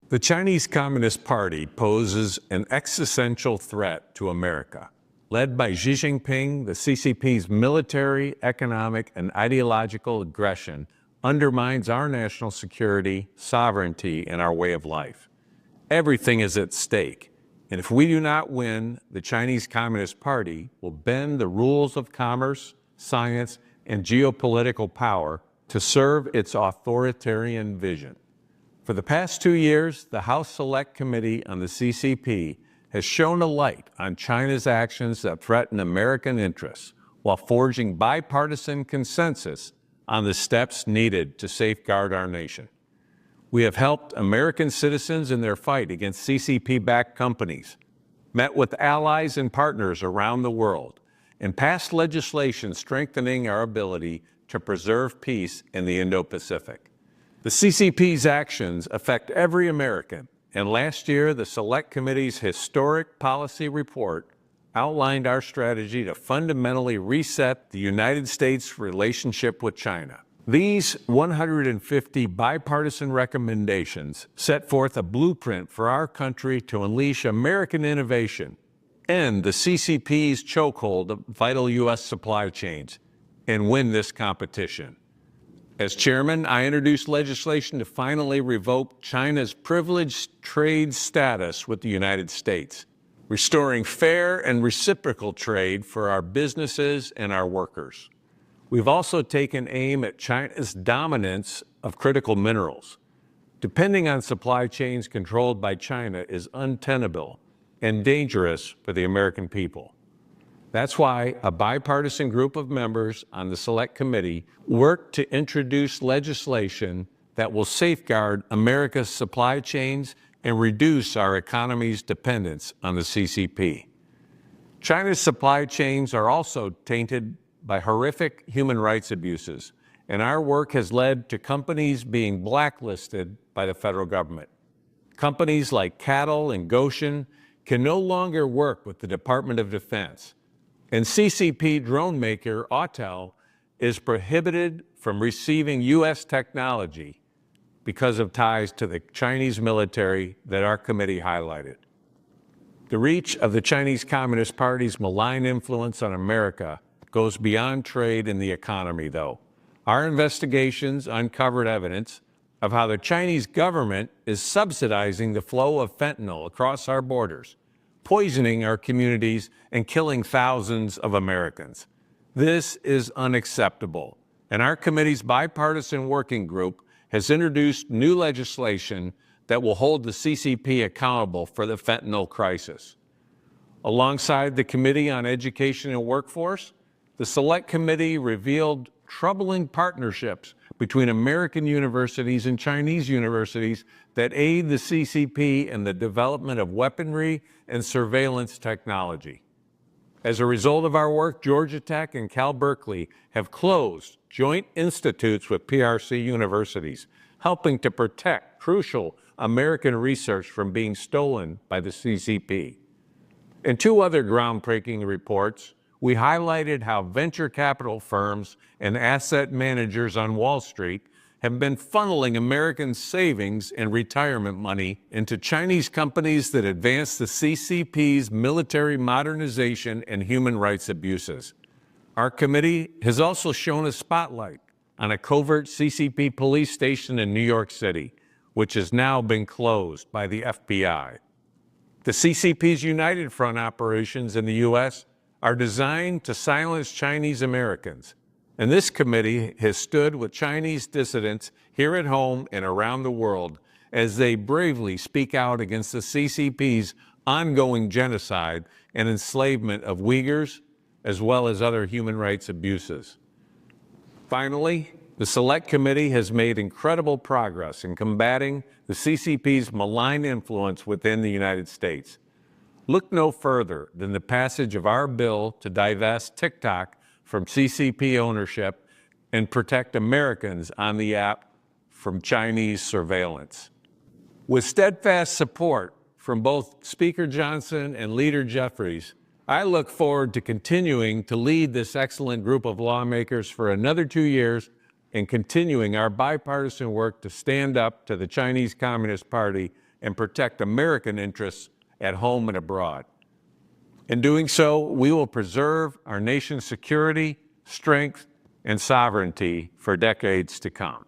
The Chinese Communist Party poses an existential threat to America. Led by Xi Jinping, the CCP's military, economic, and ideological aggression undermines our national security, sovereignty, and our way of life. Everything is at stake, and if we do not win, the Chinese Communist Party will bend the rules of commerce, science, and geopolitical power to serve its authoritarian vision. For the past 2 years, the House Select Committee on the CCP has shone a light on China's actions that threaten American interests while forging bipartisan consensus on the steps needed to safeguard our nation. We have helped American citizens in their fight against CCP-backed companies, met with allies and partners around the world, and passed legislation strengthening our ability to preserve peace in the Indo-Pacific. The CCP's actions affect every American, and last year, the Select Committee's historic policy report outlined our strategy to fundamentally reset the United States' relationship with China. These 150 bipartisan recommendations set forth a blueprint for our country to unleash American innovation, end the CCP's chokehold of vital U.S. supply chains, and win this competition. As chairman, I introduced legislation to finally revoke China's privileged trade status with the United States, restoring fair and reciprocal trade for our businesses and our workers. We've also taken aim at China's dominance of critical minerals. Depending on supply chains controlled by China is untenable and dangerous for the American people. That's why a bipartisan group of members on the Select Committee worked to introduce legislation that will safeguard America's supply chains and reduce our economy's dependence on the CCP. China's supply chains are also tainted by horrific human rights abuses, and our work has led to companies being blacklisted by the federal government. Companies like Cattle and Goshen can no longer work with the Department of Defense, and CCP drone maker Autel is prohibited from receiving U.S. technology because of ties to the Chinese military that our committee highlighted. The reach of the Chinese Communist Party's malign influence on America goes beyond trade and the economy, though. Our investigations uncovered evidence of how the Chinese government is subsidizing the flow of fentanyl across our borders, poisoning our communities and killing thousands of Americans. This is unacceptable, and our committee's bipartisan working group has introduced new legislation that will hold the CCP accountable for the fentanyl crisis. Alongside the Committee on Education and Workforce, the Select Committee revealed troubling partnerships between American universities and Chinese universities that aid the CCP in the development of weaponry and surveillance technology. As a result of our work, Georgia Tech and Cal Berkeley have closed joint institutes with PRC universities, helping to protect crucial American research from being stolen by the CCP. In 2 other groundbreaking reports, we highlighted how venture capital firms and asset managers on Wall Street have been funneling American savings and retirement money into Chinese companies that advance the CCP's military modernization and human rights abuses. Our committee has also shone a spotlight on a covert CCP police station in New York City, which has now been closed by the FBI. The CCP's United Front operations in the U.S. are designed to silence Chinese Americans, and this committee has stood with Chinese dissidents here at home and around the world as they bravely speak out against the CCP's ongoing genocide and enslavement of Uyghurs, as well as other human rights abuses. Finally, the Select Committee has made incredible progress in combating the CCP's malign influence within the United States. Look no further than the passage of our bill to divest TikTok from CCP ownership and protect Americans on the app from Chinese surveillance. With steadfast support from both Speaker Johnson and Leader Jeffries, I look forward to continuing to lead this excellent group of lawmakers for another 2 years and continuing our bipartisan work to stand up to the Chinese Communist Party and protect American interests at home and abroad. In doing so, we will preserve our nation's security, strength, and sovereignty for decades to come.